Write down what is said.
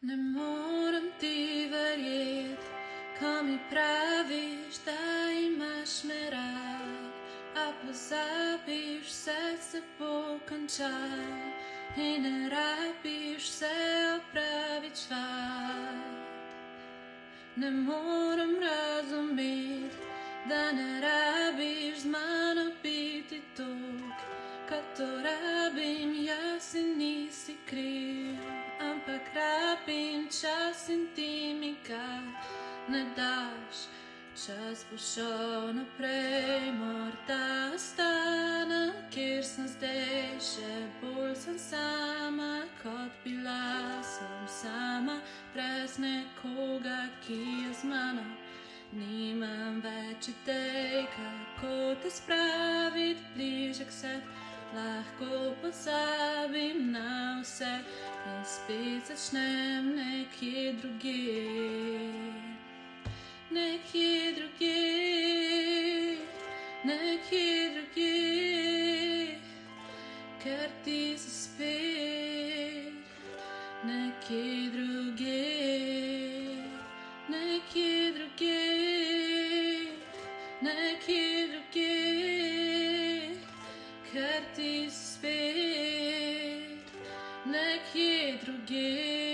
Ne morem ti verjet, ko mi praviš, da imaš me rad, a pozabiš, vse se bo končalo in ne rabiš se opravičvat. Ne morem razumeti, da ne rabiš z mano biti tok, kot to rabim jaz in nisi kriv, ampak rabim čas in ti mi ga ne daš. Čas bo šel naprej, morda ostanem, kjer sem zdaj, še bolj sem sama, kot bila sem sama, brez nekoga, ki je z mano. Nimam več idej, kako te spraviti bliže k sebi, lahko pozabim na vse in spet začnem nekje drugje. Nekje drugje, nekje drugje, ker ti si spet nekje drugje, nekje drugje, nekje drugje, ker ti si spet nekje drugje.